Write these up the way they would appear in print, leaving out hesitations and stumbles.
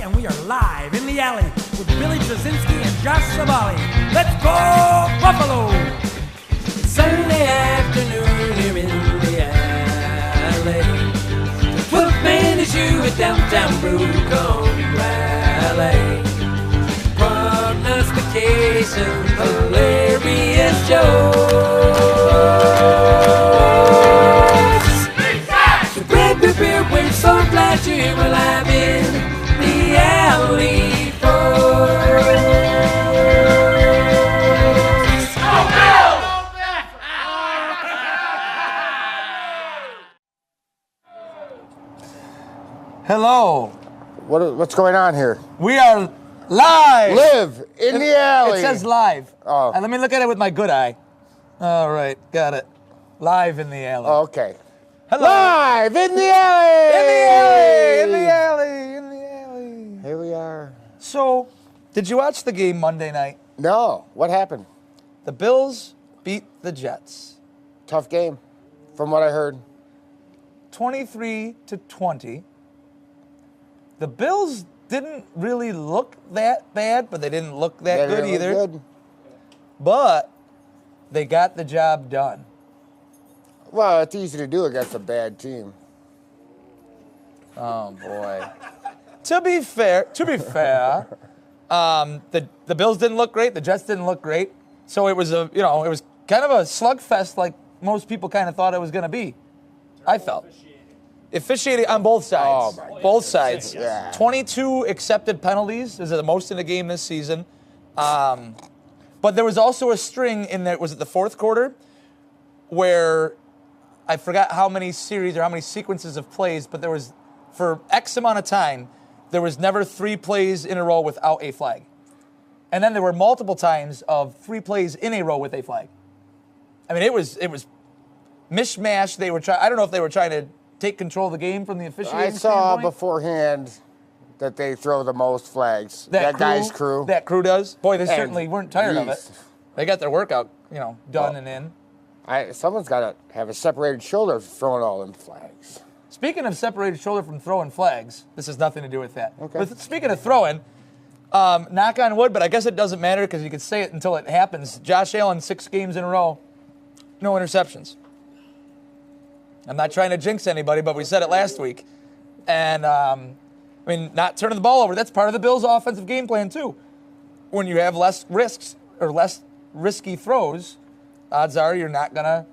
and we are live in the alley with Billy Trzynski and Josh Savali. Let's go, Buffalo! It's Sunday afternoon here in the alley. The 12th man is you at downtown Brewcombe Rally. Prognostication, hilarious jokes. So grab your beer, we're so glad you were live in the alley, folks. Hello. What's going on here? We are live. Live in the alley. It says live. Oh. Let me look at it with my good eye. All right, got it. Live in the alley. Oh, okay. Hello. Live in the alley. In the alley. In the alley. In the alley. Here we are. So, did you watch the game Monday night? No. What happened? The Bills beat the Jets. Tough game, from what I heard. 23-20. The Bills didn't really look that bad, but they didn't look that good either. Good. But they got the job done. Well, it's easy to do against a bad team. Oh boy. To be fair, the Bills didn't look great. The Jets didn't look great. So it was it was kind of a slugfest, like most people kind of thought it was going to be. I felt. Officiating on both sides. Oh, my both sides. Yeah. 22 accepted penalties. This is the most in a game this season. But there was also a string in there. Was it the fourth quarter where I forgot how many series or how many sequences of plays, but there was, for X amount of time, there was never 3 plays in a row without a flag. And then there were multiple times of 3 plays in a row with a flag. I mean, it was mishmash. They were I don't know if they were trying to take control of the game from the officiating I saw standpoint. beforehand that they throw the most flags. That guy's crew. That crew does. Boy, they And certainly weren't tired of it. They got their workout, done and in. Someone's got to have a separated shoulder throwing all them flags. Speaking of separated shoulder from throwing flags, this has nothing to do with that. Okay. But speaking of throwing, knock on wood, but I guess it doesn't matter because you can say it until it happens. Josh Allen, 6 games in a row, no interceptions. I'm not trying to jinx anybody, but we said it last week. And, not turning the ball over, that's part of the Bills' offensive game plan, too. When you have less risks or less risky throws, odds are you're not going to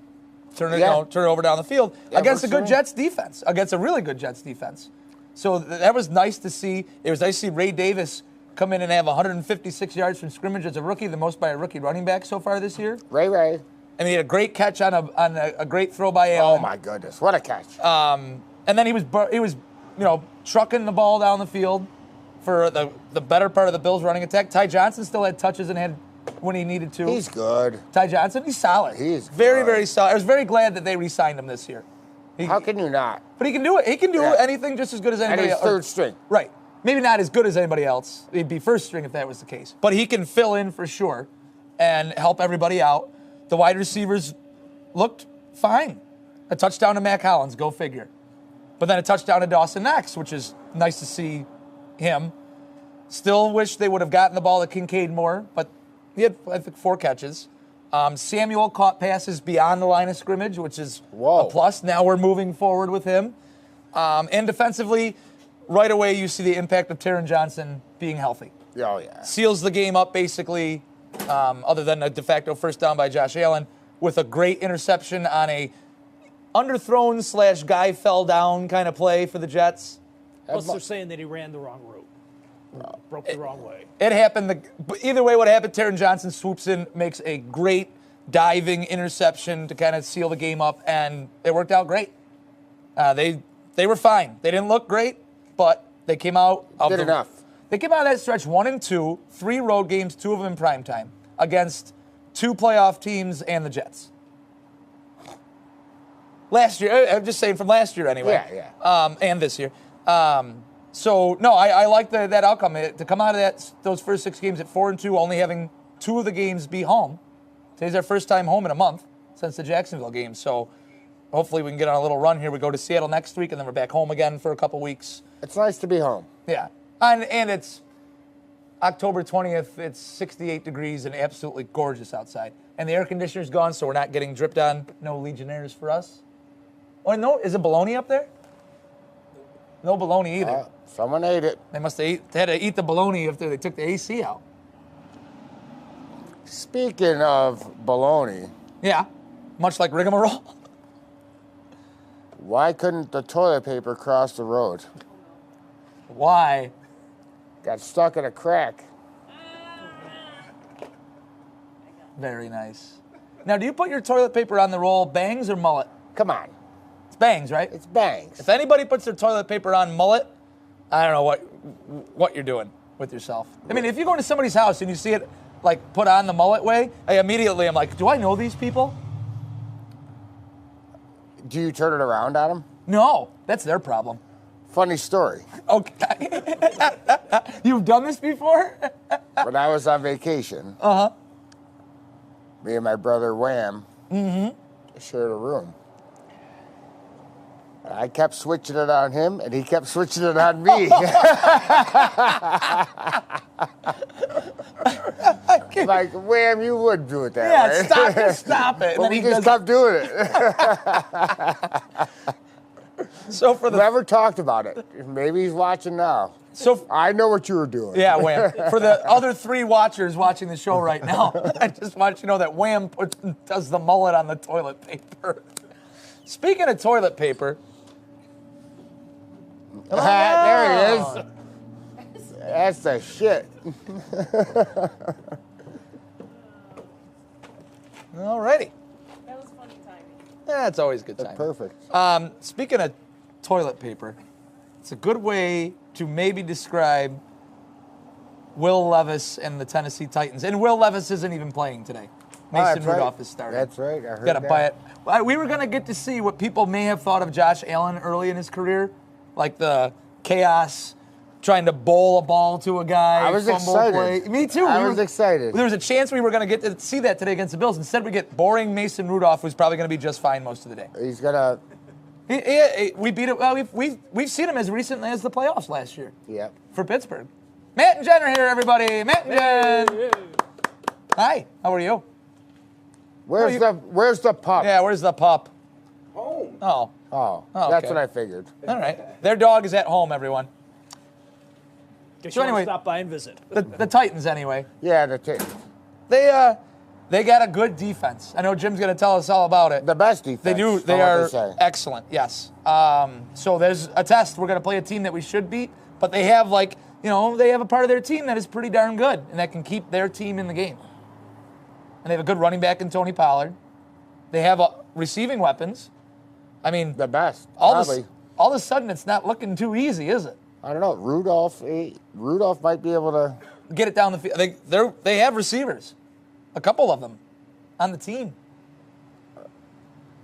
turn it over down the field against a good Jets defense, against a really good Jets defense. So that was nice to see. It was nice to see Ray Davis come in and have 156 yards from scrimmage as a rookie, the most by a rookie running back so far this year. Ray. And he had a great catch on a great throw by Allen. Oh, my goodness. What a catch. And then he was trucking the ball down the field for the better part of the Bills running attack. Ty Johnson still had touches and had when he needed to. He's good. Ty Johnson, he's solid. He's very, good. very solid. I was very glad that they re-signed him this year. How can you not? But he can do it. He can do anything just as good as anybody else. And he's third string. Right. Maybe not as good as anybody else. He'd be first string if that was the case. But he can fill in for sure and help everybody out. The wide receivers looked fine. A touchdown to Mac Hollins, go figure. But then a touchdown to Dawson Knox, which is nice to see him. Still wish they would have gotten the ball to Kincaid more, but he had, I think, 4 catches. Samuel caught passes beyond the line of scrimmage, which is a plus. Now we're moving forward with him. And defensively, right away you see the impact of Taron Johnson being healthy. Oh, yeah. Seals the game up basically, other than a de facto first down by Josh Allen, with a great interception on a underthrown / guy fell down kind of play for the Jets. Plus, they're saying that he ran the wrong route. Broke the wrong way. It happened. Either way, what happened, Taron Johnson swoops in, makes a great diving interception to kind of seal the game up, and it worked out great. They were fine. They didn't look great, but they came out. Good enough. They came out of that stretch 1-2, 3 road games, 2 of them in primetime, against 2 playoff teams and the Jets. Last year, I'm just saying from last year anyway. Yeah. And this year. So, no, I like that outcome. To come out of those first 6 games at 4-2, only having 2 of the games be home. Today's our first time home in a month since the Jacksonville game. So, hopefully we can get on a little run here. We go to Seattle next week, and then we're back home again for a couple weeks. It's nice to be home. Yeah. And it's October 20th. It's 68 degrees and absolutely gorgeous outside. And the air conditioner's gone, so we're not getting dripped on. No Legionnaires for us. Oh, no, is it bologna up there? No bologna either. Someone ate it. They must have had to eat the bologna after they took the AC out. Speaking of bologna, Yeah, much like rigmarole. why couldn't the toilet paper cross the road? Why? Got stuck in a crack. Very nice. Now, do you put your toilet paper on the roll bangs or mullet? Come on. It's bangs, right? It's bangs. If anybody puts their toilet paper on mullet, I don't know what you're doing with yourself. I mean, if you go into somebody's house and you see it like put on the mullet way, I'm like, do I know these people? Do you turn it around on them? No, that's their problem. Funny story. Okay. You've done this before? When I was on vacation, me and my brother Wham shared a room. I kept switching it on him, and he kept switching it on me. Like, Wham, you would do it that way. Yeah, stop it. And But then we he just does, kept doing it. so for the Never talked about it. Maybe he's watching now. so I know what you were doing. yeah, Wham. For the other 3 watchers watching the show right now, I just want you to know that Wham does the mullet on the toilet paper. Speaking of toilet paper, There he is. That's the shit. alrighty. That was funny timing. That's always a good time. Perfect. Speaking of toilet paper, it's a good way to maybe describe Will Levis and the Tennessee Titans. And Will Levis isn't even playing today. Mason that's Rudolph right. is starting. That's right. I heard Got to that. buy it. Well, we were going to get to see what people may have thought of Josh Allen early in his career, like the chaos, trying to bowl a ball to a guy. I was fumble excited. play. Me too. I was excited. There was a chance we were going to get to see that today against the Bills. Instead, we get boring Mason Rudolph, who's probably going to be just fine most of the day. He's gonna. We beat it. Well, we've seen him as recently as the playoffs last year Yeah. for Pittsburgh. Matt and Jen are here, everybody. Matt and Jen. Hi. How are you? Where's the pup? Yeah. Where's the pup? Home. Oh. Oh, Oh, that's okay. what I figured. All right. Their dog is at home, everyone. Guess So you wanna anyway- stop by and visit. The Titans, anyway. Yeah, They got a good defense. I know Jim's going to tell us all about it. the best defense. They do. from They what are say. excellent. Yes. So there's a test. We're going to play a team that we should beat, but they have they have a part of their team that is pretty darn good and that can keep their team in the game. And they have a good running back in Tony Pollard. They have receiving weapons. I mean, The best. all Probably. of a sudden it's not looking too easy, is it? I don't know. Rudolph might be able to. Get it down the field. They have receivers, a couple of them, on the team.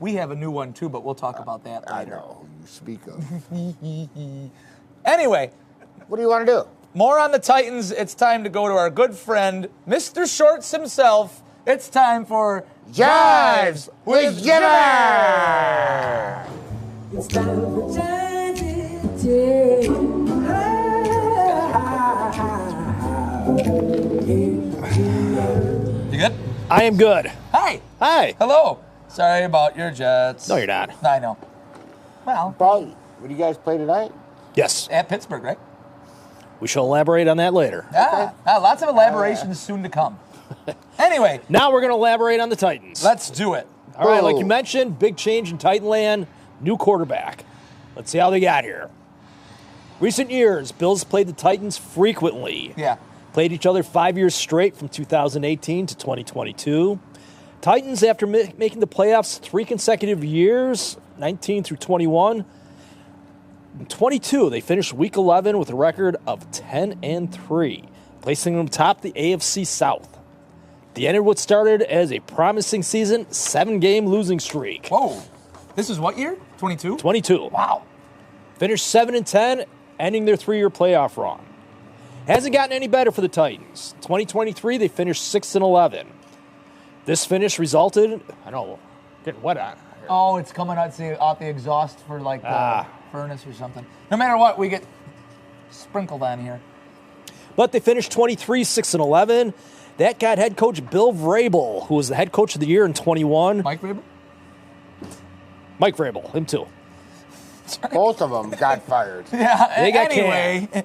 We have a new one too, but we'll talk about that I later. know who you speak of. Anyway, What do you want to do? more on the Titans. It's time to go to our good friend, Mr. Shorts himself. It's time for Jives with Jimmer! It's time for Jive. You good? I am good. Hi. Hi. Hello. Sorry about your Jets. No, you're not. I know. Well, Paul, what do you guys play tonight? Yes. at Pittsburgh, right? We shall elaborate on that later. Lots of elaborations soon to come. Anyway, Now we're going to elaborate on the Titans. let's do it. All right, like Whoa. you mentioned, big change in Titanland, new quarterback. Let's see how they got here. Recent years, Bills played the Titans frequently. Yeah. Played each other 5 years straight from 2018 to 2022. Titans, after making the playoffs 3 consecutive years, 19 through 21. In 22, they finished Week 11 with a record of 10-3, placing them atop the AFC South. They ended what started as a promising season, 7-game losing streak. Whoa. This is what year? 22? 22. Wow. Finished 7-10, ending their 3-year playoff run. Hasn't gotten any better for the Titans. 2023, they finished 6-11. This finish resulted, I don't know, getting wet on. Oh, it's coming out the exhaust for like the furnace or something. No matter what, we get sprinkled on here. But they finished 23-6-11. That got head coach Bill Vrabel, who was the head coach of the year in 21. Mike Vrabel? Mike Vrabel, him too. Both of them got fired. Yeah, They got anyway.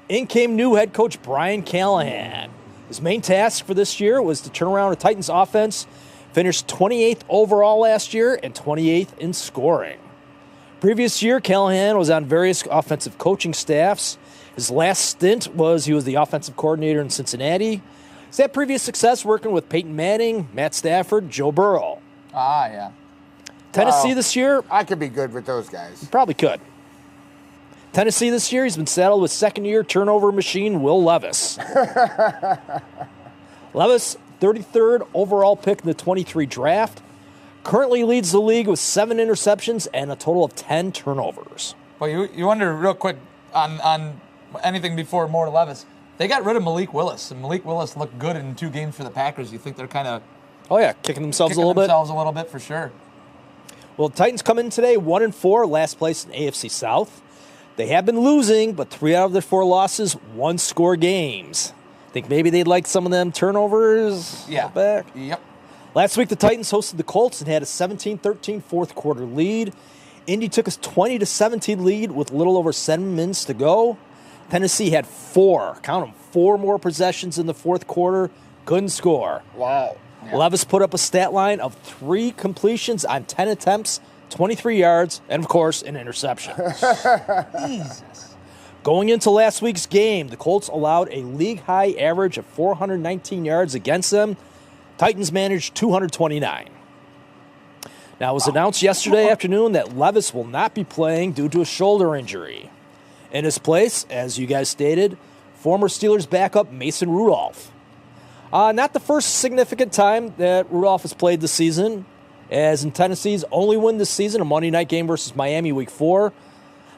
In came new head coach Brian Callahan. His main task for this year was to turn around the Titans offense, finished 28th overall last year and 28th in scoring. Previous year, Callahan was on various offensive coaching staffs. His last stint was he was the offensive coordinator in Cincinnati. He's had previous success working with Peyton Manning, Matt Stafford, Joe Burrow. Ah, yeah. Tennessee Wow. this year, I could be good with those guys. probably could. Tennessee this year, he's been saddled with second-year turnover machine Will Levis. Levis, 33rd overall pick in the 23 draft, currently leads the league with 7 interceptions and a total of 10 turnovers. Well, you wonder real quick on anything before more Levis. They got rid of Malik Willis, and Malik Willis looked good in 2 games for the Packers. You think they're kind of Oh, yeah, kicking themselves a little bit. a little bit for sure. Well, the Titans come in today 1-4, last place in AFC South. They have been losing, but 3 out of their 4 losses, 1-score games. Think maybe they'd like some of them turnovers Yeah. back. Yep. Last week, the Titans hosted the Colts and had a 17-13 fourth quarter lead. Indy took a 20-17 lead with a little over 7 minutes to go. Tennessee had 4 more possessions in the fourth quarter, couldn't score. Wow. Levis put up a stat line of 3 completions on 10 attempts, 23 yards, and of course, an interception. Jesus. Going into last week's game, the Colts allowed a league-high average of 419 yards against them. Titans managed 229. Now, it was announced yesterday afternoon that Levis will not be playing due to a shoulder injury. In his place, as you guys stated, former Steelers backup Mason Rudolph. Not the first significant time that Rudolph has played this season, as in Tennessee's only win this season, a Monday night game versus Miami Week 4.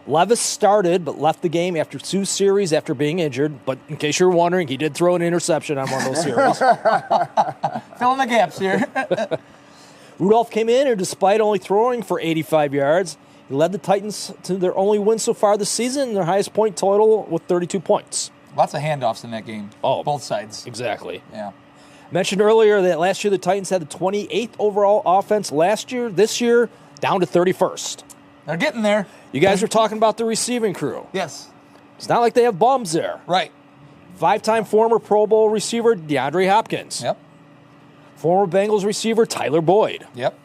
Levis started but left the game after 2 series after being injured. But in case you're wondering, he did throw an interception on one of those series. Fill in the gaps here. Rudolph came in, and despite only throwing for 85 yards, he led the Titans to their only win so far this season and their highest point total with 32 points. Lots of handoffs in that game. Oh. Both sides. Exactly. Yeah. Mentioned earlier that last year the Titans had the 28th overall offense last year. This year, down to 31st. They're getting there. You guys were talking about the receiving crew. Yes. It's not like they have bums there. Right. 5-time former Pro Bowl receiver DeAndre Hopkins. Yep. Former Bengals receiver Tyler Boyd. Yep.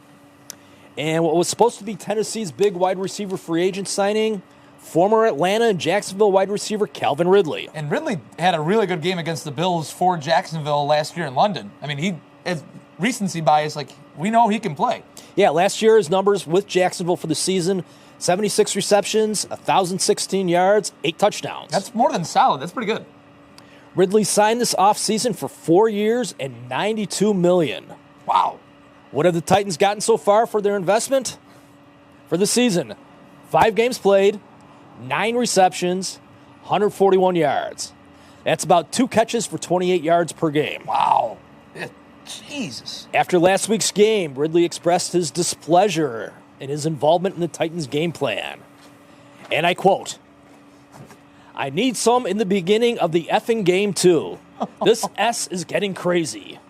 And what was supposed to be Tennessee's big wide receiver free agent signing, former Atlanta and Jacksonville wide receiver Calvin Ridley. And Ridley had a really good game against the Bills for Jacksonville last year in London. I mean, he has recency bias. Like, we know he can play. Yeah, last year his numbers with Jacksonville for the season, 76 receptions, 1,016 yards, 8 touchdowns. That's more than solid. That's pretty good. Ridley signed this offseason for 4 years and $92 million. Wow. What have the Titans gotten so far for their investment? For the season, 5 games played, 9 receptions, 141 yards. That's about 2 catches for 28 yards per game. Wow. Jesus. After last week's game, Ridley expressed his displeasure in his involvement in the Titans' game plan. And I quote, "I need some in the beginning of the effing game, too. This S is getting crazy."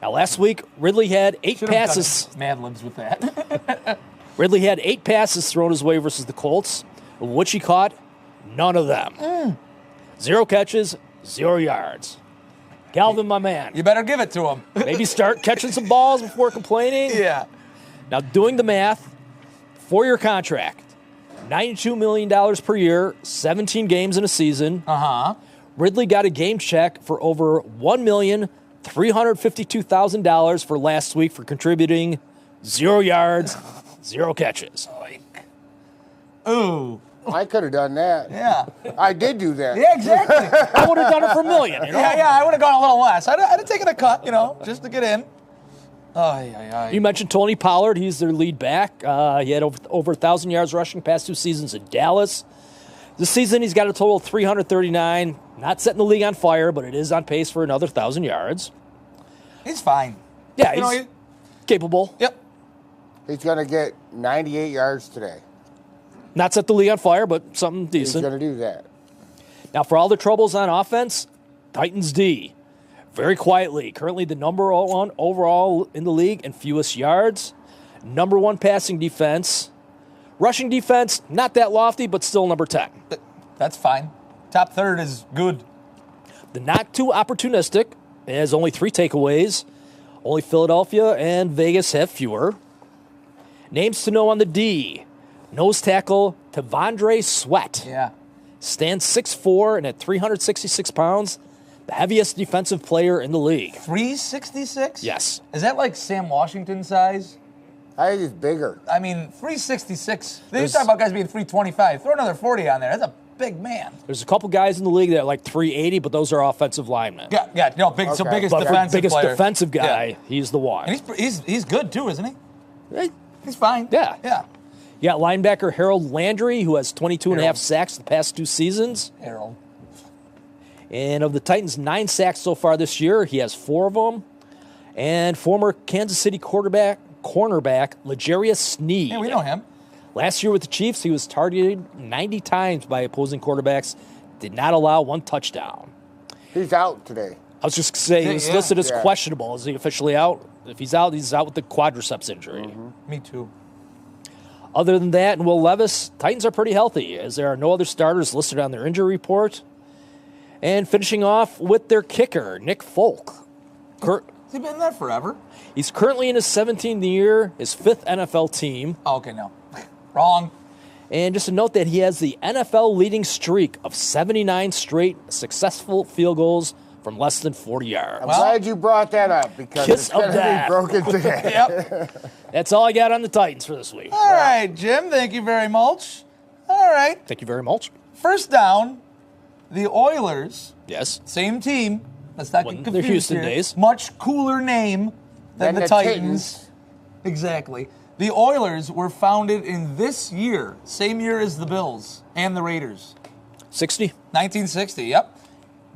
Now, last week, Ridley had 8 passes. Mad Libs with that. Ridley had 8 passes thrown his way versus the Colts, of which he caught none of them. 0 catches, 0 yards. Calvin, my man, You better give it to him. maybe start catching some balls before complaining. Yeah. Now, doing the math, 4-year contract, $92 million per year, 17 games in a season. Uh-huh. Ridley got a game check for over $1,352,000 for last week for contributing 0 yards, 0 catches. Ooh. I could have done that. Yeah. I did do that. Yeah, exactly. I would have done it for $1 million. You know? Yeah, I would have gone a little less. I'd have taken a cut, just to get in. You mentioned Tony Pollard. He's their lead back. He had over 1,000 yards rushing past 2 seasons in Dallas. This season, he's got a total of 339. Not setting the league on fire, but it is on pace for another 1,000 yards. He's fine. Yeah, You know, he's capable. Yep. He's going to get 98 yards today. Not set the league on fire, but something He's decent. going to do that. Now, for all the troubles on offense, Titans D, very quietly, currently the number one overall in the league and fewest yards. Number one passing defense. Rushing defense, not that lofty, but still number 10. That's fine. Top third is good. The not too opportunistic has only 3 takeaways. Only Philadelphia and Vegas have fewer. Names to know on the D. Nose tackle Tavondre Sweat. Yeah. Stands 6'4" and at 366 pounds, the heaviest defensive player in the league. 366? Yes. Is that like Sam Washington size? I think it's bigger. I mean, 366. They talk about guys being 325. Throw another 40 on there. That's a big man. There's a couple guys in the league that are like 380, but those are offensive linemen. Yeah, no, big. So Okay. biggest But for defensive biggest player. defensive guy, Yeah. he's the one. And he's good too, isn't he? Hey, He's fine. Yeah. Yeah. You got linebacker Harold Landry, who has 22 and a half Harold. sacks the past 2 seasons. Harold. And of the Titans' 9 sacks so far this year, he has 4 of them. And former Kansas City cornerback L'Jarius Sneed. Yeah, we know him. Last year with the Chiefs, he was targeted 90 times by opposing quarterbacks, did not allow 1 touchdown. He's out today. I was just saying, he was Yeah. listed as Yeah. questionable. Is he officially out? If he's out with the quadriceps injury. Me too. Other than that, and Will Levis, Titans are pretty healthy, as there are no other starters listed on their injury report. And finishing off with their kicker, Nick Folk. Has he been there forever? He's currently in his 17th year, his 5th NFL team. Oh, okay, no. Wrong. And just to note that he has the NFL leading streak of 79 straight successful field goals from less than 40 yards. I'm glad you brought that up because Kiss it's of going to death. be broken today. Yep. That's all I got on the Titans for this week. All right, Jim. Thank you very much. All right. Thank you very much. First down, the Oilers, Yes. same team. Let's not get Wasn't confused their Houston here. days. Much cooler name than the Titans. Exactly. The Oilers were founded in this year, same year as the Bills and the Raiders. 60, 1960, yep.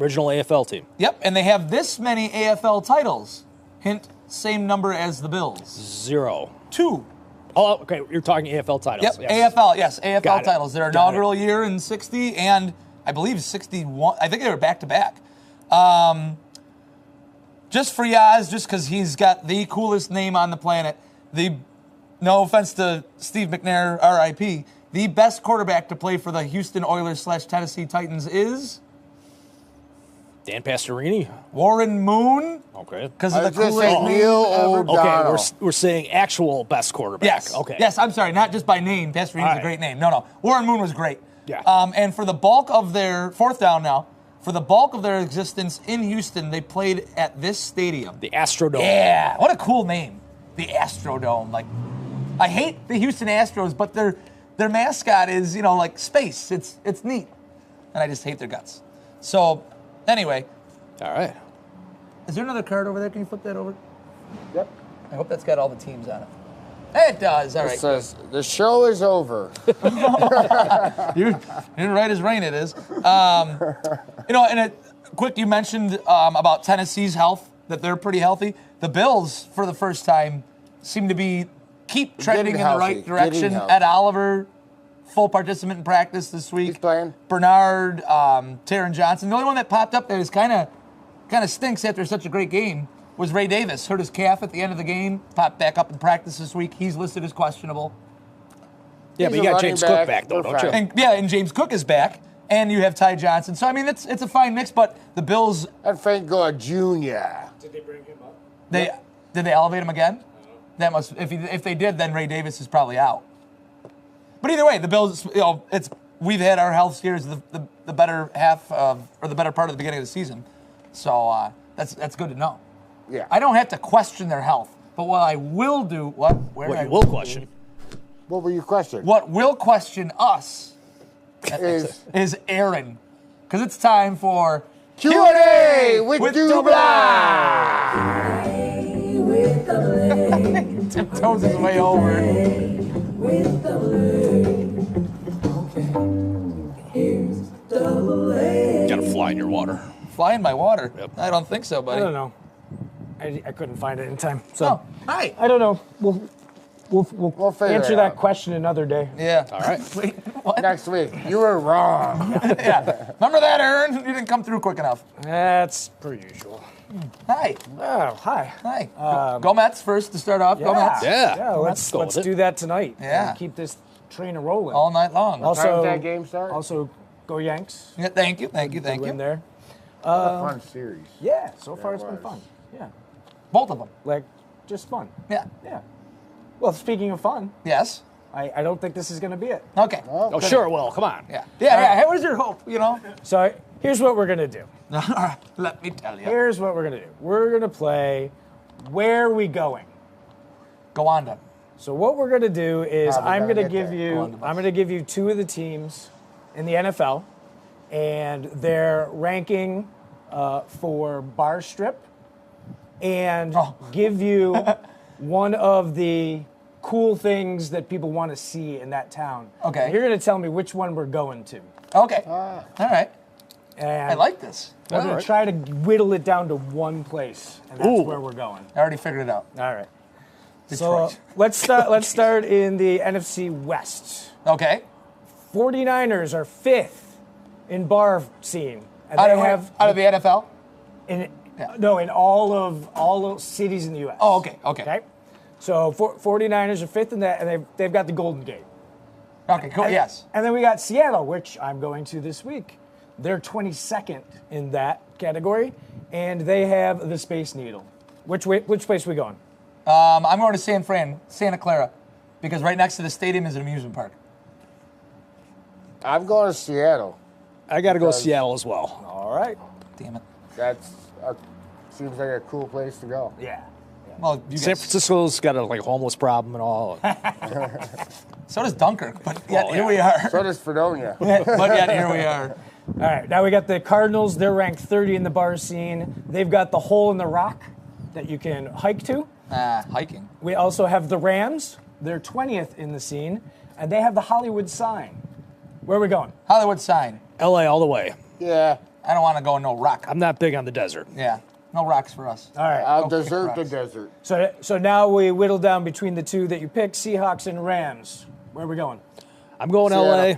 original AFL team. Yep, and they have this many AFL titles. Hint, same number as the Bills. 0. 2. Oh, okay. You're talking AFL titles. Yep, Yes. AFL, yes, AFL Got it. titles. Their Got inaugural it. year in 60 and I believe 61. I think they were back-to-back. Just for Yaz, just because he's got the coolest name on the planet, no offense to Steve McNair, R.I.P., the best quarterback to play for the Houston Oilers / Tennessee Titans is Dan Pastorini. Warren Moon, Okay. because I of was the going to coolest say name Neil ever. O'Donnell. Okay, we're saying actual best quarterback. Yes. Okay. Yes, I'm sorry, not just by name. Pastorini's All a right. great name. No. Warren Moon was great. Yeah. And for the bulk of their fourth down now, for the bulk of their existence in Houston, they played at this stadium. The Astrodome. Yeah, what a cool name, the Astrodome. Like, I hate the Houston Astros, but their mascot is like space. It's neat, and I just hate their guts. So, anyway, All right. is there another card over there? Can you flip that over? Yep. I hope that's got all the teams on it. It does. All It right. says, the show is over. You're right as rain. It is. Quick, you mentioned about Tennessee's health, that they're pretty healthy. The Bills, for the first time, seem to keep trending in the right Getting direction. healthy. Ed Oliver, full participant in practice this week. He's playing. Bernard, Taron Johnson. The only one that popped up that is kind of stinks after such a great game was Ray Davis. Hurt his calf at the end of the game. Popped back up in practice this week. He's listed as questionable. Yeah, He's but you a got running James back. Cook back, though, We're don't you? fine. And James Cook is back, and you have Ty Johnson. So I mean, it's a fine mix. But the Bills, And Frank Gore Jr. Did they bring him up? did they elevate him again? That must if they did, then Ray Davis is probably out. But either way, the Bills, we've had our health scares the better half of, or the better part of the beginning of the season. So that's good to know. Yeah. I don't have to question their health, but what I will do, where What did I you will question. What were your questions? What will question us is Aaron, because it's time for Q&A with Dubla. Tiptoes his way over. Gotta fly in your water. Fly in my water. Yep. I don't think so, buddy. I don't know. I couldn't find it in time. So Oh, hi. I don't know. Well, We'll figure answer it that out. question another day. Yeah. All right. Wait, what? Next week. You were wrong. Yeah. Remember that, Aaron? You didn't come through quick enough. That's per usual. Hi. Oh, hi. Hi. Go Mets first to start off. Go Mets. Yeah. Yeah, let's go with it. do that tonight. Yeah. And keep this train rolling. All night long. How does Also, that game start? also go Yanks. Yeah, thank you. Win there. What a fun series. Yeah, so far it it's been was. fun. Yeah, Both of them. like just fun. Yeah. Yeah. Well, speaking of fun, Yes. I don't think this is going to be it. Okay. Oh, sure. Well, come on. Yeah. Yeah. Hey, what is your hope? You know. So here's what we're going to do. All right. Let me tell you. Here's what we're going to do. We're going to play Where Are We Going? Go on then. So what we're going to do is How we I'm gonna going to get give there? Go on, you the I'm going to give you two of the teams in the NFL and their ranking for bar strip and give you one of the cool things that people want to see in that town. Okay. And you're going to tell me which one we're going to. Okay. All right. And I like this. we're going to try to whittle it down to one place, and that's Ooh. where we're going. I already figured it out. All right. Detroit. So let's start in the NFC West. Okay. 49ers are 5th in bar scene. And Out they of, have out of the NFL. in Yeah. no in all of cities in the US. Oh, okay. Okay. Okay. So 49ers are 5th in that, and they've got the Golden Gate. Okay. Cool. Yes. And then we got Seattle, which I'm going to this week. They're 22nd in that category, and they have the Space Needle. Which place are we going? I'm going to Santa Clara, because right next to the stadium is an amusement park. I'm going to Seattle. I got to go Seattle as well. All right. Damn it. Seems like a cool place to go. Yeah. Well, you San guys, Francisco's got a homeless problem and all. so does Dunkirk, but yet Oh, here yeah. we are. So does Fredonia. But yet here we are. All right. Now we got the Cardinals. They're ranked 30 in the bar scene. They've got the Hole in the Rock that you can hike to. Hiking. We also have the Rams. They're 20th in the scene, and they have the Hollywood sign. Where are we going? Hollywood sign. LA all the way. Yeah. I don't want to go no rock. I'm not big on the desert. Yeah. No rocks for us. All right. I'll Okay, desert the rocks. desert. So now we whittle down between the two that you pick, Seahawks and Rams. Where are we going? I'm going Seattle. LA.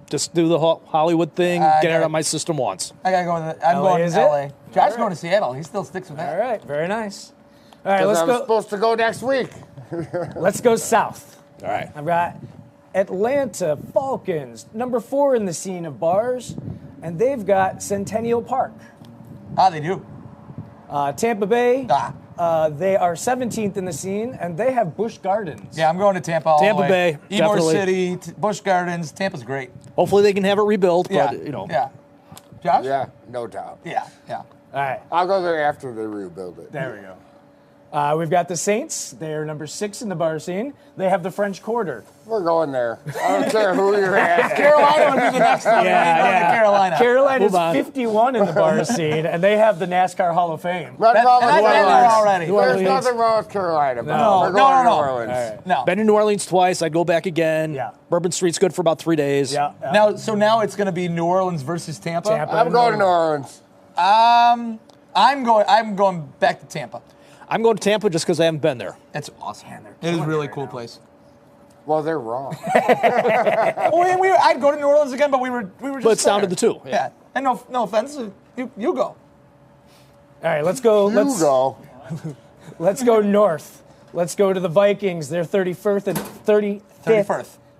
Just do the Hollywood thing, I get it got out it. of my system once. I gotta go with it. I'm LA, going is to it? LA. Josh's All going to Seattle. He still sticks with that. All right. Very nice. All right. Because Let's I'm go. supposed to go next week. Let's go south. All right. I've got Atlanta Falcons, number 4 in the scene of bars, and they've got Centennial Park. They do. Tampa Bay, Ah. they are 17th in the scene, and they have Busch Gardens. Yeah, I'm going to Tampa all Tampa the way. Bay, Ybor definitely. City, Busch Gardens. Tampa's great. Hopefully they can have it rebuilt, Yeah. but you know. Yeah. Josh? Yeah, no doubt. Yeah. Yeah. All right, I'll go there after they rebuild it. there we go. We've got the Saints. They're number 6 in the bar scene. They have the French Quarter. We're going there. I don't care who you're asking. Carolina would be the next one. Yeah, We're going to Carolina. Carolina's Move on. 51 in the bar scene, and they have the NASCAR Hall of Fame. Nothing That- wrong and with I've New been there Orleans. already. New There's Orleans. nothing wrong with Carolina. But No, we're no, going no, to New no. Orleans. No. Been to New Orleans twice. I'd go back again. Yeah. Bourbon Street's good for about 3 days. Yeah. Now it's going to be New Orleans versus Tampa. Tampa. I'm going to New Orleans. I'm going back to Tampa. I'm going to Tampa just because I haven't been there. That's awesome. It is a really cool place. Well, they're wrong. I'd go to New Orleans again, but we were just. But it's down to there. the two. Yeah. And no offense, you go. All right, let's go. You go. Let's go north. Let's go to the Vikings. They're 31st and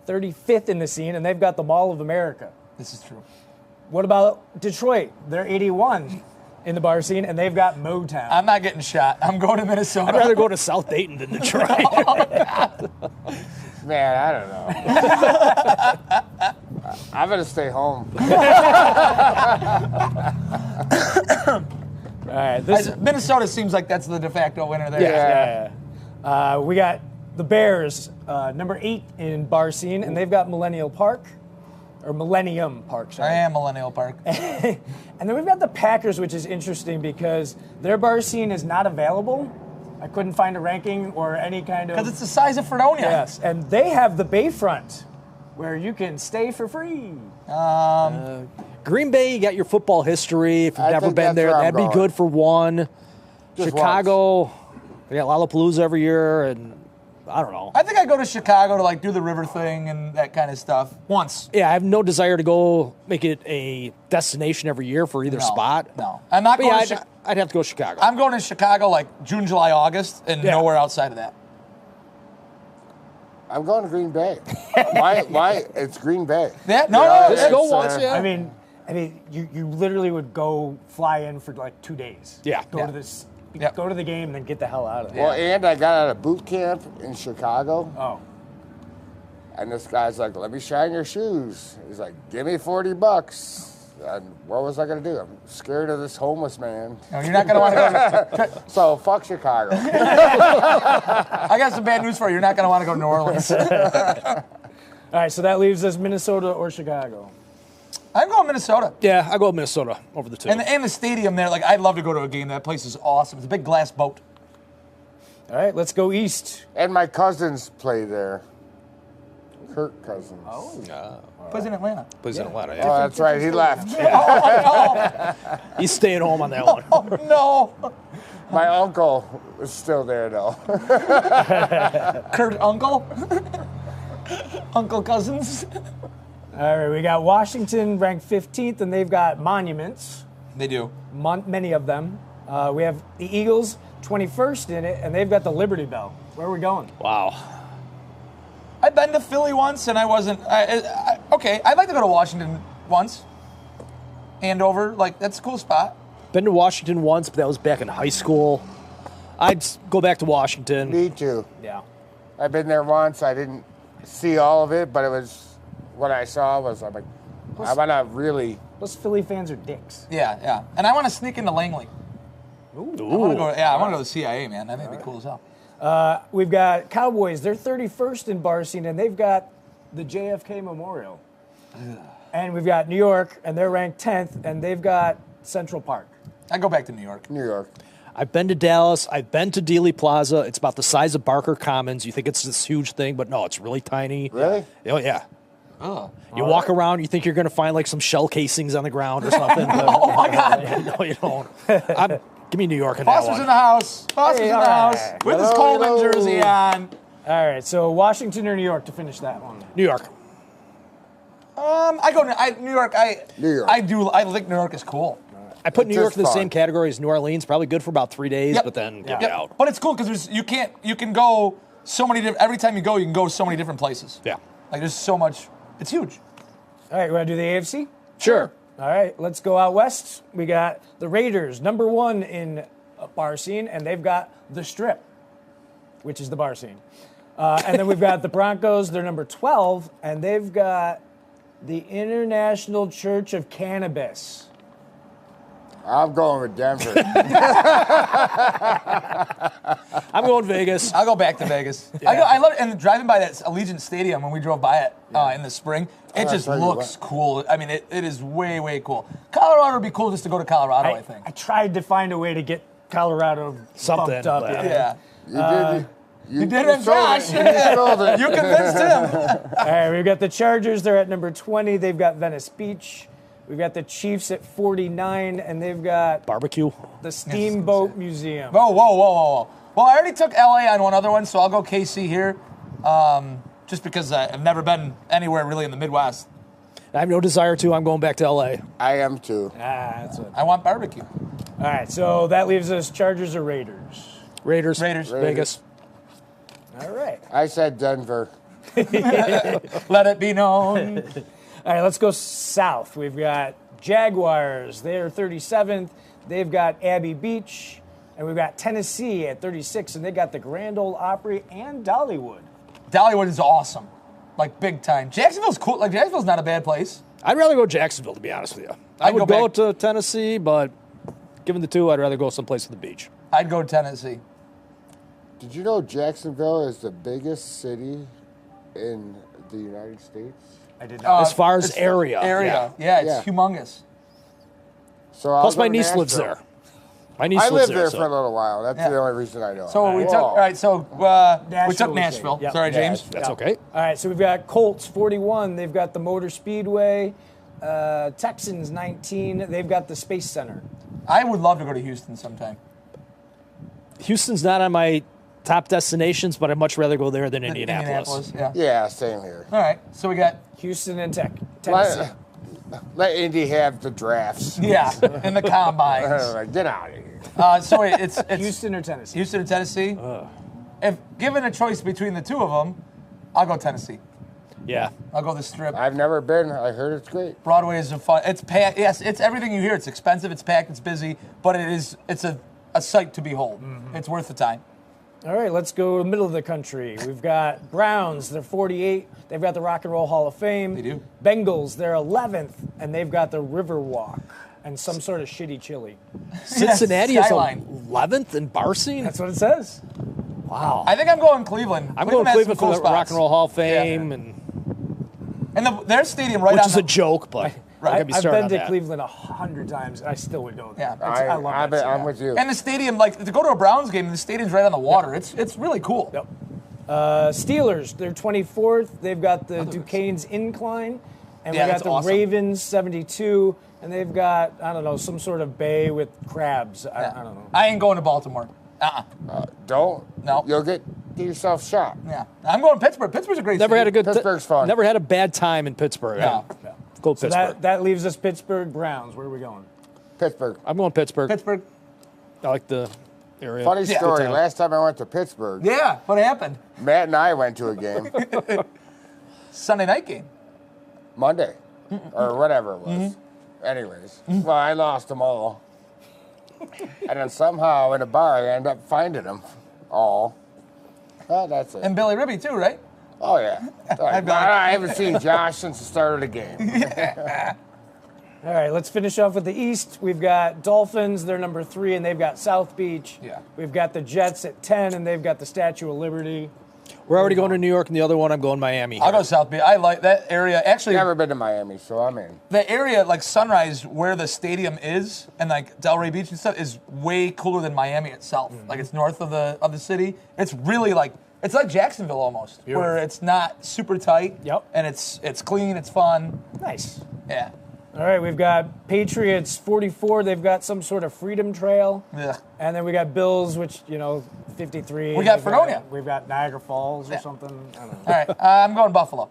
35th in the scene, and they've got the Mall of America. This is true. What about Detroit? They're 81 in the bar scene, and they've got Motown. I'm not getting shot. I'm going to Minnesota. I'd rather go to South Dayton than Detroit. Man, I don't know. I'm going to stay home. All right, Minnesota seems like that's the de facto winner there. Yeah. we got the Bears, number 8 in bar scene, and they've got Millennium Park. I Sorry. am Millennial Park. And then we've got the Packers, which is interesting because their bar scene is not available. I couldn't find a ranking or any kind of. Because it's the size of Fredonia. Yes, and they have the Bayfront, where you can stay for free. Green Bay, you got your football history. If you've I never think been that's there, where I'm that'd be going. good for one. Just Chicago, they got Lollapalooza every year, and I don't know. I think I'd go to Chicago to like do the river thing and that kind of stuff once. Yeah, I have no desire to go make it a destination every year for either No, spot. No, I'm not But going yeah, to I'd have to go Chicago. I'm going to Chicago like June, July, August, and Yeah. nowhere outside of that. I'm going to Green Bay. Why? It's Green Bay. Yeah, no, Yeah, no, Just go it's, once, yeah. I mean, you literally would go fly in for like 2 days. Yeah. Go Yeah. to this, Yeah. go to the game, and then get the hell out of there. Well, and I got out of boot camp in Chicago, Oh, and this guy's like, "Let me shine your shoes." He's like, "Give me $40." And what was I gonna do? I'm scared of this homeless man. No, you're not going to want to go. So fuck Chicago. I got some bad news for you. You're not going to want to go to New Orleans. all right. So that leaves us Minnesota or Chicago. I'm going Minnesota. Yeah, I go with Minnesota over the two. And the stadium there, like I'd love to go to a game. That place is awesome. It's a big glass boat. All right, let's go east. And my cousins play there. Kirk Cousins. Plays in Atlanta. Plays in Atlanta. Oh, Yeah. that's right. He left. He's staying home on that one. No, My uncle is still there though. Kurt Uncle, Uncle Cousins. All right, we got Washington ranked 15th, and they've got monuments, They do. many of them. We have the Eagles 21st in it, and they've got the Liberty Bell. Where are we going? Wow. I've been to Philly once, and I wasn't. Okay, I'd like to go to Washington once. Andover, like that's a cool spot. Been to Washington once, but that was back in high school. I'd go back to Washington. Me too. Yeah. I've been there once. I didn't see all of it, but it was what I saw was I'm like, I want to really. Those Philly fans are dicks. Yeah. And I want to sneak into Langley. I want to go. Yeah, I want to go to the CIA, man. That would be cool as hell. We've got Cowboys. They're 31st in bar scene, and they've got the JFK Memorial. And we've got New York, and they're ranked 10th, and they've got Central Park. I go back to New York. New York. I've been to Dallas. I've been to Dealey Plaza. It's about the size of Barker Commons. You think it's this huge thing, but no, it's really tiny. Really? Oh, yeah. Oh. You walk around, you think you're going to find like some shell casings on the ground or something. But Oh my God. no, you don't. Give me New York in Foster's that in one. the house. Foster's in all the right. house with his Hello, Coleman hello. jersey on. All right, so Washington or New York to finish that one? New York. I go to New York. New York. I think New York is cool. I put New It's York just in the fun. same category as New Orleans. Probably good for about 3 days, Yep. but then Yeah. get you out. But it's cool because you can go so many different. Every time you go, you can go so many different places. Yeah. Like there's so much. It's huge. All right, we want to do the AFC? Sure. All right, let's go out west. We got the Raiders, number 1 in bar scene, and they've got the Strip, which is the bar scene. And then we've got the Broncos, they're number 12, and they've got the International Church of Cannabis. I'm going with Denver. I'm going Vegas. I'll go back to Vegas. I love it. And driving by that Allegiant Stadium when we drove by it in the spring, it that's just right, you looks went. cool. I mean, it is way, way cool. Colorado would be cool just to go to Colorado, I think. I tried to find a way to get Colorado Something, pumped up. but- Yeah. You did it, sold Josh. You sold it. You convinced him. All right, we've got the Chargers. They're at number 20. They've got Venice Beach. We've got the Chiefs at 49, and they've got Barbecue. the Steamboat Museum. Whoa. Well, I already took LA on one other one, so I'll go KC here. Just because I've never been anywhere really in the Midwest. I have no desire to. I'm going back to LA. I am too. That's it. I want barbecue. All right, so that leaves us Chargers or Raiders. Raiders. Raiders. Vegas. All right. I said Denver. Let it be known. All right, let's go south. We've got Jaguars. They're 37th. They've got Abbey Beach. And we've got Tennessee at 36, and they got the Grand Ole Opry and Dollywood. Dollywood is awesome. Like, big time. Jacksonville's cool. Like, Jacksonville's not a bad place. I'd rather go Jacksonville, to be honest with you. I I'd would go go back- to Tennessee, but given the two, I'd rather go someplace with the beach. I'd go Tennessee. Did you know Jacksonville is the biggest city in the United States? I did not. As far as it's area. Yeah, it's Yeah. humongous. So I'll Plus, go my to niece lives Nashville. there. My niece I lives lived there so- for a little while. That's Yeah. the only reason I know. So we Whoa. took, all right, so we Nashville, took we Nashville. say. Yep. Sorry, Yeah, James. That's okay. All right, so we've got Colts 41. They've got the Motor Speedway. Texans 19. They've got the Space Center. I would love to go to Houston sometime. Houston's not on my top destinations, but I'd much rather go there than Indianapolis. Yeah. Yeah, same here. All right. So we got Houston and Tennessee. Let Indy have the drafts. yeah in the combines. Get out of here. So wait, it's Houston or Tennessee? Houston or Tennessee. If given a choice between the two of them, I'll go Tennessee. Yeah. I'll go the Strip. I've never been. I heard it's great. Broadway is a fun. It's packed. Yes, it's everything you hear. It's expensive. It's packed. It's busy. But it's a sight to behold. It's worth the time. All right, let's go to the middle of the country. We've got Browns, they're 48. They've got the Rock and Roll Hall of Fame. They do. Bengals, they're 11th, and they've got the Riverwalk and some sort of shitty chili. Cincinnati is Skyline. 11th in bar scene. That's what it says. Wow. I think I'm going Cleveland. I'm going has Cleveland some for cool the Rock spots. and Roll Hall of Fame, And their stadium right which on is the, a joke, but Right. I could be I've started been on to that. Cleveland 100 times, and I still would go there. Yeah. I love that. I'm with you. And the stadium, like to go to a Browns game, the stadium's right on the water. It's really cool. Yep. Steelers, they're 24th. They've got the Duquesne's Incline, and Yeah, we got that's the awesome. Ravens 72, and they've got, I don't know, some sort of bay with crabs. I don't know. I ain't going to Baltimore. Don't. No. You'll get yourself shot. Yeah. I'm going Pittsburgh. Pittsburgh's a great Never city. had a good. Pittsburgh's fun. Never had a bad time in Pittsburgh. Yeah. Go So Pittsburgh. that leaves us Pittsburgh Browns. Where are we going? Pittsburgh. I'm going Pittsburgh. Pittsburgh. I like the area. Funny Yeah. story. Good town. Last time I went to Pittsburgh, Yeah. What happened? Matt and I went to a game Sunday night game. Monday or whatever it was. Anyways, well, I lost them all. And then somehow in a bar, I ended up finding them all. Oh, that's it. And Billy Ribby too, right? Oh, yeah. I haven't seen Josh since the start of the game. All right, let's finish off with the East. We've got Dolphins, they're number 3, and they've got South Beach. Yeah. We've got the Jets at 10, and they've got the Statue of Liberty. We're already going to New York, and the other one I'm going Miami. I'll go South Beach. I like that area. Actually, Never been to Miami, so I'm in. the area like Sunrise, where the stadium is, and like Delray Beach and stuff, is way cooler than Miami itself. Like it's north of the city. It's really like it's like Jacksonville almost, where it's not super tight. Yep. And it's clean. It's fun. Nice. Yeah. All right, we've got Patriots 44. They've got some sort of freedom trail. Yeah. And then we got Bills, which, 53. We got Fredonia. We've got Niagara Falls or Yeah. something. I don't know. All right. I'm going Buffalo.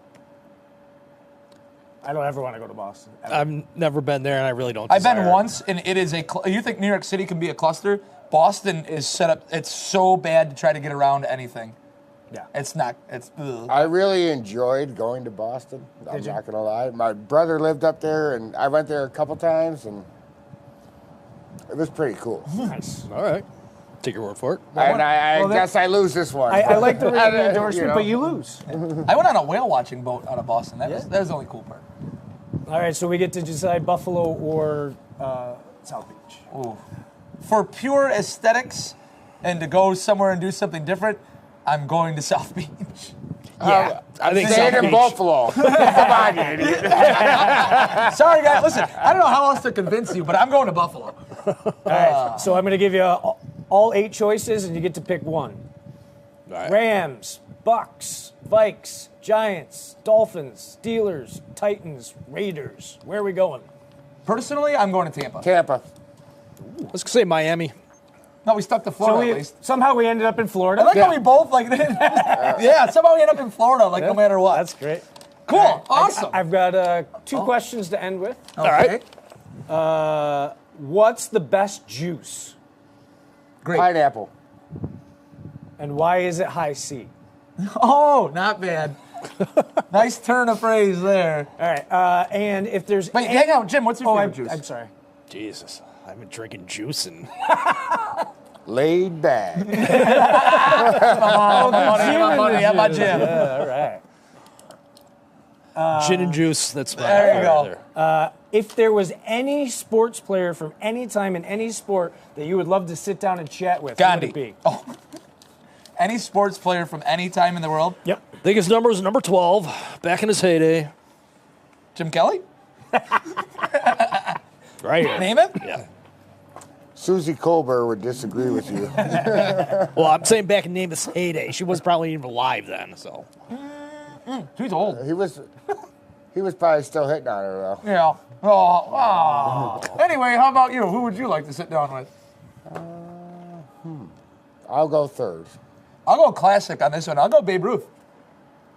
I don't ever want to go to Boston. ever. I've never been there, and I really don't. I've been desire it. once, and it is you think New York City can be a cluster? Boston is set up. It's so bad to try to get around anything. Yeah. It's not. It's. Ugh. I really enjoyed going to Boston. I'm not going to lie. My brother lived up there, and I went there a couple times, and it was pretty cool. Nice. All right. Take your word for it. And I well, that- guess I lose this one. I like the written You endorsement, know. but you lose. I went on a whale watching boat out of Boston. That was the only cool part. All right, so we get to decide Buffalo or South Beach. Ooh. For pure aesthetics and to go somewhere and do something different, I'm going to South Beach. Yeah. I think Staying South in Beach. Buffalo. Come on, you idiot. Sorry, guys. Listen, I don't know how else to convince you, but I'm going to Buffalo. All right, so I'm going to give you all 8 choices, and you get to pick one. All right. Rams, Bucks, Vikes, Giants, Dolphins, Steelers, Titans, Raiders. Where are we going? Personally, I'm going to Tampa. Tampa. Let's say Miami. No, we stuck to Florida at least. Somehow we ended up in Florida. I like how we both like. Yeah, somehow we end up in Florida, like no matter what. That's great. cool. Awesome. I've got 2 questions to end with. All right. What's the best juice, Great. Pineapple. and why is it high C? Oh, not bad. Nice turn of phrase there. All right, and if there's Wait, hang on, Jim. What's your favorite juice? I'm sorry. Jesus. I've been drinking juice and Laid back. How about Jim? Yeah, all right. gin and juice. That's my There you favorite go. there. If there was any sports player from any time in any sport that you would love to sit down and chat with, who would Gandhi. it be? Oh. Any sports player from any time in the world? Yep. I think his number was number 12, back in his heyday. Jim Kelly? Right here. Name it? Yeah. Susie Colbert would disagree with you. Well, I'm saying back in his heyday. She was probably even alive then, so. She's old. He was probably still hitting on her, though. Yeah. Oh. Anyway, how about you? Who would you like to sit down with? I'll go third. I'll go classic on this one. I'll go Babe Ruth.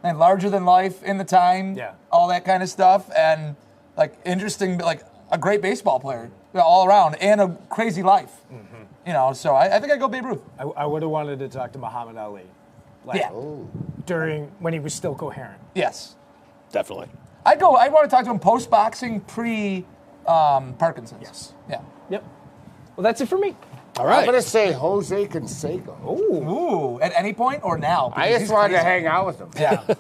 And larger than life in the time, all that kind of stuff, and like interesting, like a great baseball player all around, and a crazy life. So I think I'd go Babe Ruth. I would have wanted to talk to Muhammad Ali. During when he was still coherent. Yes. Definitely. I want to talk to him post boxing, pre Parkinson's. Yes. Yeah. Yep. Well, that's it for me. All right. I'm going to say Jose Canseco. Ooh. At any point or now? I Because just he's wanted to crazy. hang out with him. Yeah. All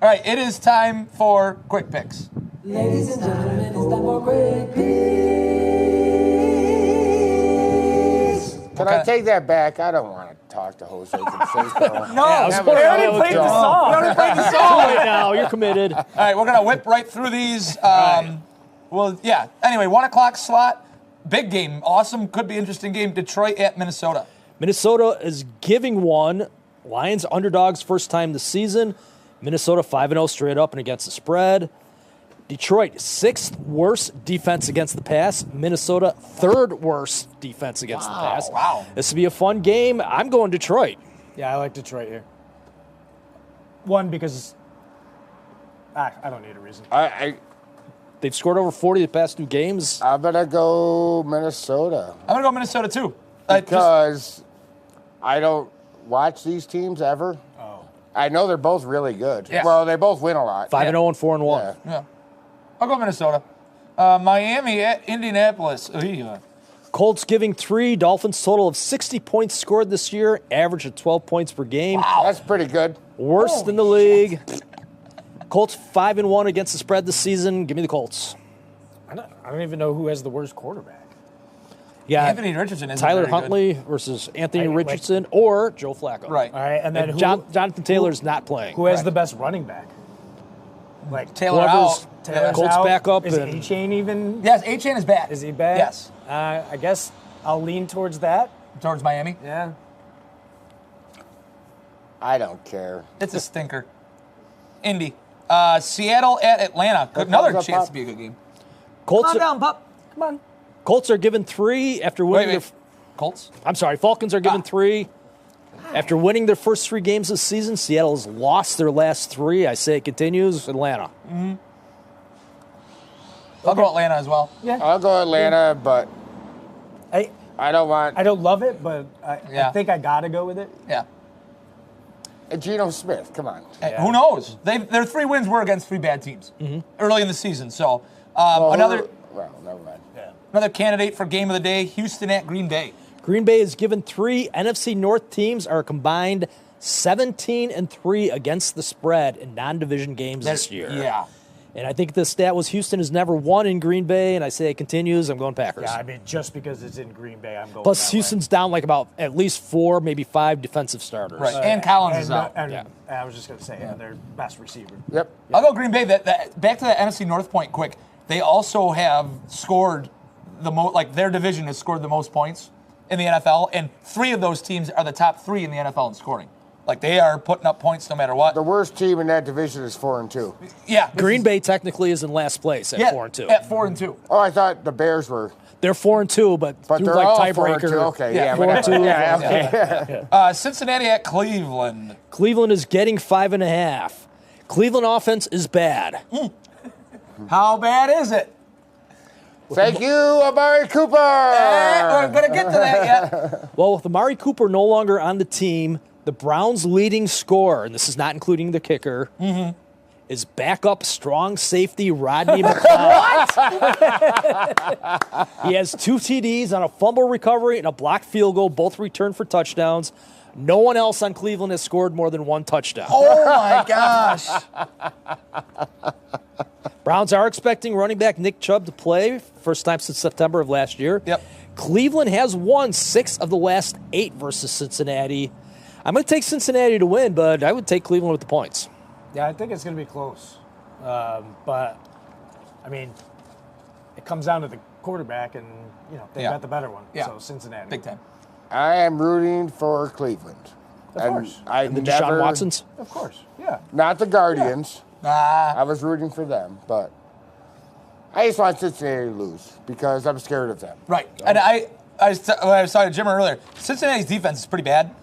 right. It is time for quick picks. Ladies and gentlemen, it's time for quick picks. Can I take that back? I don't want to talk to Jose Canseco. No, I was Have supposed a- to already played the song. we already played the Too song. late now. You're committed. All right, we're gonna whip right through these. Well, yeah. Anyway, 1 o'clock slot, big game, awesome, could be interesting game. Detroit at Minnesota. Minnesota is giving one. Lions underdogs first time this season. Minnesota 5-0 straight up and against the spread. Detroit 6th worst defense against the pass. Minnesota 3rd worst defense against the pass. Wow. This will be a fun game. I'm going Detroit. Yeah, I like Detroit here. One, because I don't need a reason. They've scored over 40 the past 2 games. I'm going to go Minnesota. I'm gonna go Minnesota too. Because I don't watch these teams ever. Oh. I know they're both really good. Yeah. Well, they both win a lot. 5-0 and 4-1. Yeah. I'll go Minnesota. Miami at Indianapolis. Colts giving 3. Dolphins total of 60 points scored this year. Average of 12 points per game. Wow. That's pretty good. Worst in the league. Colts 5-1 against the spread this season. Give me the Colts. I don't even know who has the worst quarterback. Yeah, Anthony Richardson is Tyler very good. Huntley versus Anthony Like- Richardson or Joe Flacco. Right. All right, and then And who, Jonathan Taylor's not playing. who has Correct. the best running back? Like Taylor Whoever's- out. Taylor's Colts out. back up Is and- A-Chain even? Yes, A-Chain is back. Is he back? Yes. I guess I'll lean towards that. Towards Miami. Yeah. I don't care. It's a stinker. Indy. Seattle at Atlanta. Another thumbs up, chance Pop. to be a good game. Colts, pup. Come on. Colts are given 3 after winning Wait. Colts? I'm sorry, Falcons are given 3. After winning their first 3 games this season, Seattle has lost their last 3. I say it continues. Atlanta. I'll go Atlanta as well. Yeah. I'll go Atlanta, but I I don't love it, but I Yeah. think I gotta go with it. Yeah. Geno Smith, come on. Hey, who knows? Their 3 wins were against 3 bad teams early in the season. So Well, another never mind. another candidate for game of the day: Houston at Green Bay. Green Bay is given 3. NFC North teams are combined 17-3 against the spread in non-division games this year. Yeah. And I think the stat was Houston has never won in Green Bay, and I say it continues. I'm going Packers. Yeah, I mean, just because it's in Green Bay, I'm going. Plus, that way. Houston's down like about at least 4, maybe 5 defensive starters. Right. And Collins is And, out. and Yeah. I was just gonna say, and their best receiver. Yep. I'll go Green Bay. Back to that NFC North point quick. They also have scored the most. Like their division has scored the most points in the NFL, and 3 of those teams are the top 3 in the NFL in scoring. Like they are putting up points no matter what. The worst team in that division is 4-2. Yeah. Green Bay technically is in last place at 4-2. At 4-2. Oh, I thought the Bears were. They're 4-2, but But through they're like all tiebreaker. 4-2. Okay, Yeah, yeah. 4-2. Yeah, okay. Cincinnati at Cleveland. Cleveland is getting 5.5. Cleveland offense is bad. How bad is it? Thank you, Amari Cooper. We're gonna get to that yet. Well, with Amari Cooper no longer on the team, the Browns' leading scorer, and this is not including the kicker, is backup strong safety Rodney McLeod. He has 2 TDs on a fumble recovery and a blocked field goal, both returned for touchdowns. No one else on Cleveland has scored more than 1 touchdown. Oh my gosh. Browns are expecting running back Nick Chubb to play, first time since September of last year. Yep. Cleveland has won 6 of the last 8 versus Cincinnati. I'm going to take Cincinnati to win, but I would take Cleveland with the points. Yeah, I think it's gonna be close. But I mean, it comes down to the quarterback, and they've got the better one. Yeah. So Cincinnati. Big time. I am rooting for Cleveland. Of course. I And the never, Deshaun Watsons. Of course. Yeah. Not the Guardians. Ah. I was rooting for them, but I just want Cincinnati to lose because I'm scared of them. Right. And I was talking to Jim earlier. Cincinnati's defense is pretty bad.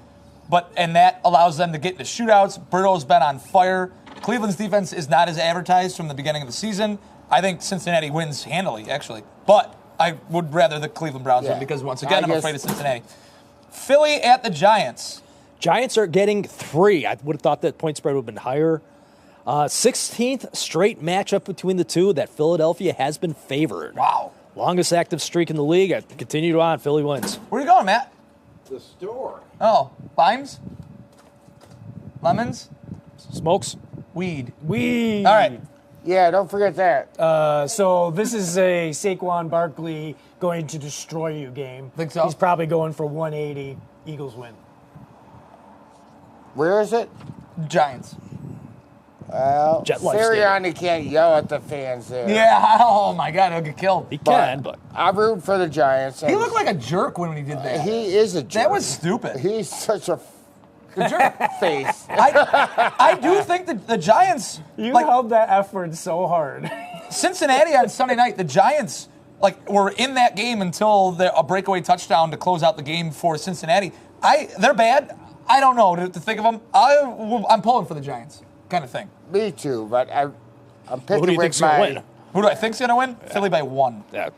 and that allows them to get into shootouts. Burrow's been on fire. Cleveland's defense is not as advertised from the beginning of the season. I think Cincinnati wins handily, actually. But I would rather the Cleveland Browns win because, once again, I'm afraid of Cincinnati. Philly at the Giants. Giants are getting 3. I would have thought that point spread would have been higher. 16th straight matchup between the two that Philadelphia has been favored. Wow. Longest active streak in the league. I continue on. Philly wins. Where are you going, Matt? The store. Oh, limes? Lemons? Smokes. Weed. We. All right. Yeah, don't forget that. So this is a Saquon Barkley going to destroy you game. Think so? He's probably going for 180. Eagles win. Where is it? Giants. Well, Jet Life Sirianni can't yell at the fans there. Yeah. Oh, my God. He'll get killed. He can, but I'm rooting for the Giants. He looked like a jerk when he did that. He is a jerk. That was stupid. He's such a The jerk. face. I do think that the Giants, You like held that effort so hard. Cincinnati on Sunday night, the Giants, were in that game until a breakaway touchdown to close out the game for Cincinnati. They're bad. I don't know to think of them. I'm pulling for the Giants, kind of thing. Me too, but I'm picking who do you with think's going to win? Who do I think's going to win? Philly by 1. Yeah,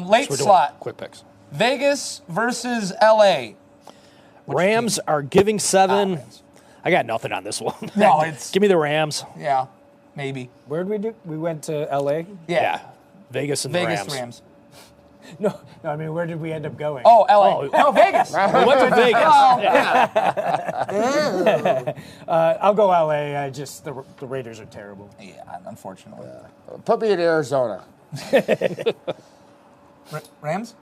Late we're doing slot. quick picks. Vegas versus LA. Rams are giving 7. Rams. I got nothing on this one. No, it's Give me the Rams. yeah, maybe. Where did we do? We went to L.A. Yeah. Vegas and Vegas the Rams. No, I mean, where did we end up going? Oh, LA. Oh. No, Vegas. We went to Vegas. Oh, I'll go L.A. The Raiders are terrible. yeah, unfortunately. Put me in Arizona. Rams?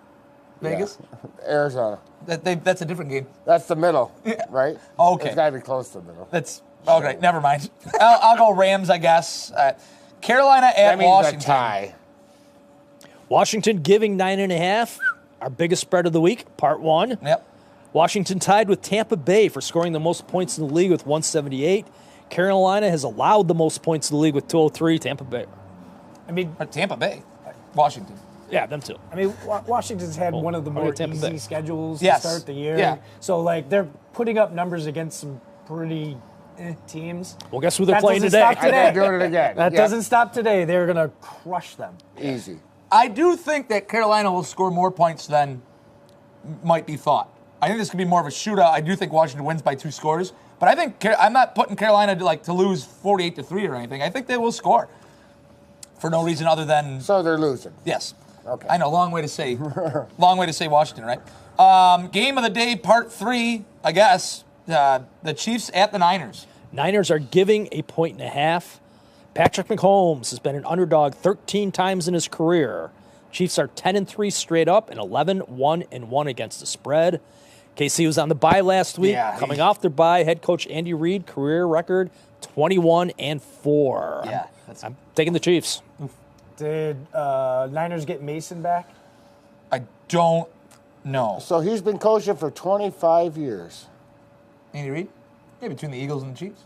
Vegas? Arizona. That's a different game. That's the middle, right? Okay. It's got to be close to the middle. That's okay. Never mind. I'll go Rams, I guess. Carolina at That means Washington. a tie. Washington giving 9.5. Our biggest spread of the week, part 1. Yep. Washington tied with Tampa Bay for scoring the most points in the league with 178. Carolina has allowed the most points in the league with 203. Tampa Bay. I mean, Tampa Bay. Washington. Yeah, them too. Washington's had one of the more Tampa Bay. easy schedules Yes. to start the year. Yeah. So, they're putting up numbers against some pretty teams. Well, guess who they're That playing doesn't today? stop today. I'm doing it again. That Yep. doesn't stop today. They're going to crush them. Easy. I do think that Carolina will score more points than might be thought. I think this could be more of a shootout. I do think Washington wins by 2 scores, but I think I'm not putting Carolina to lose 48-3 or anything. I think they will score for no reason other than So they're losing. yes. Okay. I know, long way to say Washington, right? Game of the day, part 3, I guess. The Chiefs at the Niners. Niners are giving 1.5. Patrick Mahomes has been an underdog 13 times in his career. Chiefs are 10-3 straight up and 11-1-1 against the spread. KC was on the bye last week. Yeah, Coming off their bye, head coach Andy Reid, career record 21-4. Yeah, I'm taking the Chiefs. Did Niners get Mason back? I don't know. So he's been coaching for 25 years. Andy Reid? Yeah, between the Eagles and the Chiefs.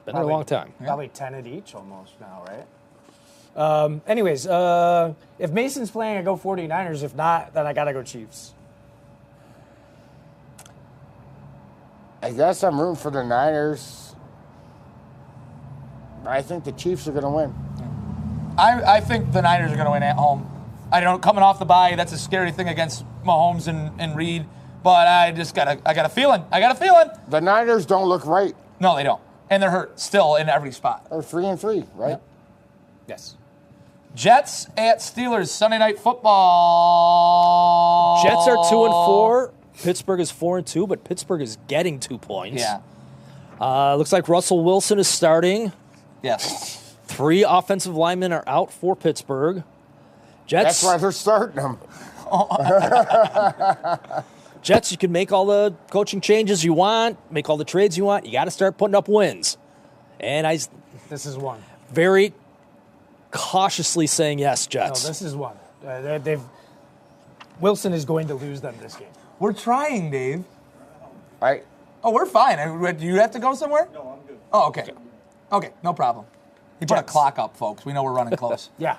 Been there a long time. Probably 10 at each almost now, right? Anyways, if Mason's playing, I go 49ers. If not, then I got to go Chiefs. I guess I'm rooting for the Niners. I think the Chiefs are going to win. I think the Niners are going to win at home. I don't coming off the bye. That's a scary thing against Mahomes and Reid. But I got a feeling. The Niners don't look right. No, they don't, and they're hurt still in every spot. They're 3-3, right? Yep. Yes. Jets at Steelers Sunday Night Football. Jets are 2-4. Pittsburgh is 4-2, but Pittsburgh is getting 2 points. Yeah. Looks like Russell Wilson is starting. Yes. 3 offensive linemen are out for Pittsburgh. Jets. That's why they're starting them. Jets, you can make all the coaching changes you want, make all the trades you want. You got to start putting up wins. And This is one. very cautiously saying yes, No, Jets. this is one. Wilson is going to lose them this game. We're trying, Dave. Right? Oh, we're fine. Do you have to go somewhere? No, I'm good. Oh, okay. Okay, no problem. He put a Jets. clock up, folks. We know we're running close. Yeah.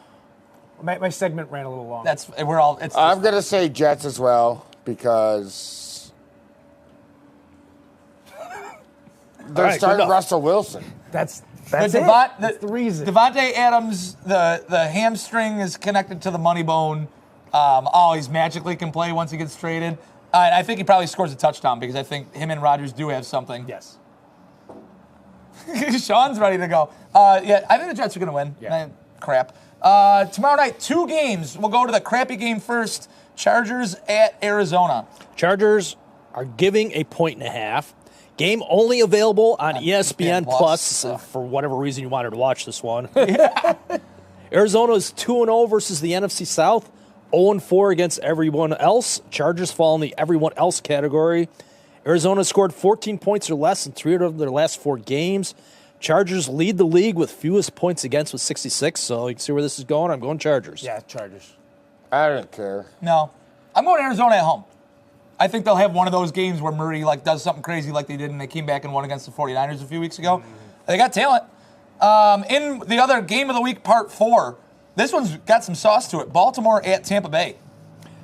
My segment ran a little long. We're all. I'm going to say Jets as well because They're right, good starting enough. Russell Wilson. That's That's it. That's the reason. Devontae Adams, the hamstring is connected to the money bone. He's magically can play once he gets traded. And I think he probably scores a touchdown because I think him and Rodgers do have something. Yes. Sean's ready to go. I think the Jets are going to win. Yeah. Crap. Tomorrow night, 2 games. We'll go to the crappy game first. Chargers at Arizona. Chargers are giving a 1.5. Game only available on ESPN Plus for whatever reason you wanted to watch this one. Arizona is 2-0 versus the NFC South, 0-4 against everyone else. Chargers fall in the everyone else category. Arizona scored 14 points or less in 3 of their last 4 games. Chargers lead the league with fewest points against with 66, so you can see where this is going. I'm going Chargers. Yeah, Chargers. I don't care. No. I'm going Arizona at home. I think they'll have one of those games where Murray does something crazy like they did and they came back and won against the 49ers a few weeks ago. They got talent. In the other game of the week, part 4, this one's got some sauce to it. Baltimore at Tampa Bay.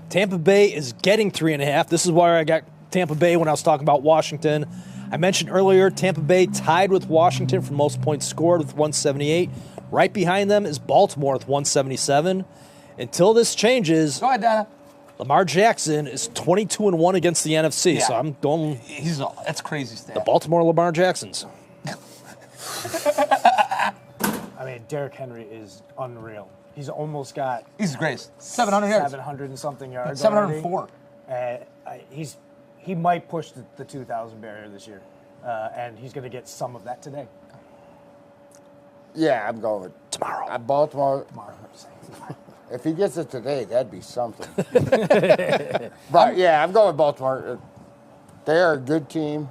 Tampa Bay is getting 3.5. This is why I got Tampa Bay when I was talking about Washington. I mentioned earlier Tampa Bay tied with Washington for most points scored with 178. Right behind them is Baltimore with 177. Until this changes, Go ahead, Donna. Lamar Jackson is 22-1 against the NFC, Yeah. so I'm going That's crazy stat. the Baltimore Lamar Jacksons. I mean, Derrick Henry is unreal. He's almost got He's the greatest. 700 yards. 700 and something yards. 704. He might push the 2,000 barrier this year, and he's going to get some of that today. Yeah, I'm going with Tomorrow. Baltimore. If he gets it today, that'd be something. But yeah, I'm going with Baltimore. They are a good team,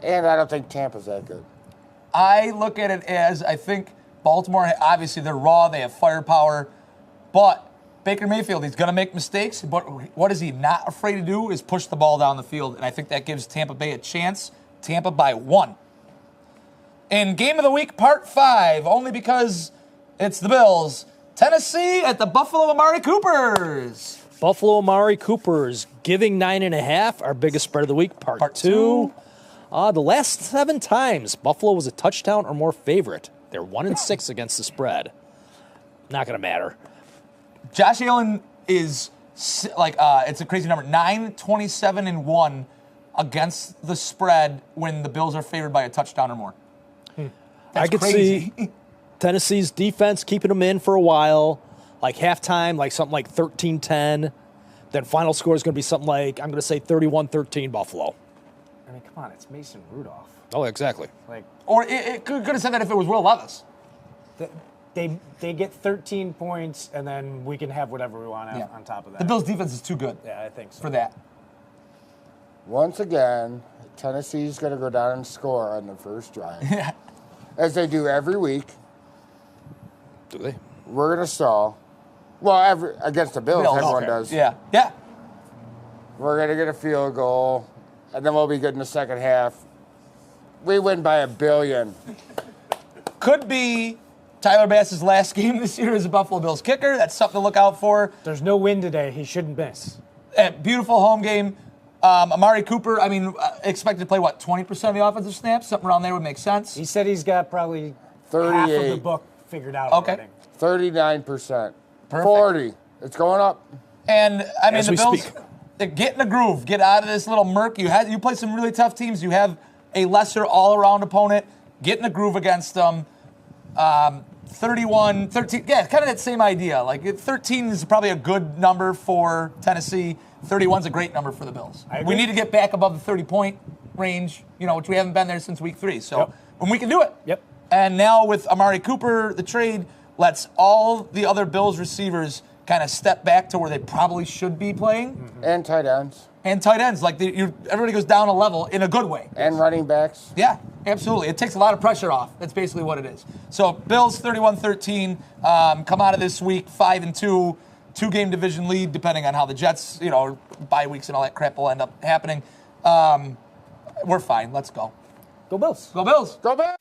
and I don't think Tampa's that good. I look at it as I think Baltimore, obviously they're raw, they have firepower, but Baker Mayfield, he's going to make mistakes, but what is he not afraid to do is push the ball down the field, and I think that gives Tampa Bay a chance. Tampa by 1. In Game of the Week, Part 5, only because it's the Bills. Tennessee at the Buffalo Amari Coopers. Buffalo Amari Coopers giving 9.5, our biggest spread of the week, part 2. The last 7 times, Buffalo was a touchdown or more favorite. They're 1-6 against the spread. Not going to matter. Josh Allen is it's a crazy number, 9-27-1 against the spread when the Bills are favored by a touchdown or more. I could crazy. see Tennessee's defense keeping them in for a while, like halftime, like something like 13-10. Then final score is going to be something like, I'm going to say 31-13 Buffalo. I mean, come on, it's Mason Rudolph. Oh, exactly. Or it could have said that if it was Will Levis. They get 13 points, and then we can have whatever we want Yeah. on top of that. The Bills' defense is too good Yeah, I think so. for that. Once again, Tennessee's going to go down and score on the first drive, as they do every week. Do they? We're going to stall. Well, against the Bills, everyone does. Yeah. We're going to get a field goal, and then we'll be good in the second half. We win by 1 billion. Could be Tyler Bass's last game this year as a Buffalo Bills kicker. That's something to look out for. There's no win today. He shouldn't miss. Beautiful home game. Amari Cooper, expected to play, 20% of the offensive snaps? Something around there would make sense. He said he's got probably 38. half of the book figured out Okay. already. 39%. Perfect. 40. It's going up. And, As the we Bills, speak. they get in the groove. Get out of this little murk. You play some really tough teams. You have a lesser all-around opponent. Get in the groove against them. 31, 13, yeah, kind of that same idea. 13 is probably a good number for Tennessee. 31 is a great number for the Bills. We need to get back above the 30-point range, which we haven't been there since week 3. So when we can do it. Yep. And now with Amari Cooper, the trade lets all the other Bills receivers kind of step back to where they probably should be playing. And tight ends. And tight ends. Everybody goes down a level in a good way. And running backs. Yeah, absolutely. It takes a lot of pressure off. That's basically what it is. So Bills 31-13, come out of this week 5-2, 2-game division lead, depending on how the Jets, bye weeks and all that crap will end up happening. We're fine. Let's go. Go Bills. Go Bills. Go back.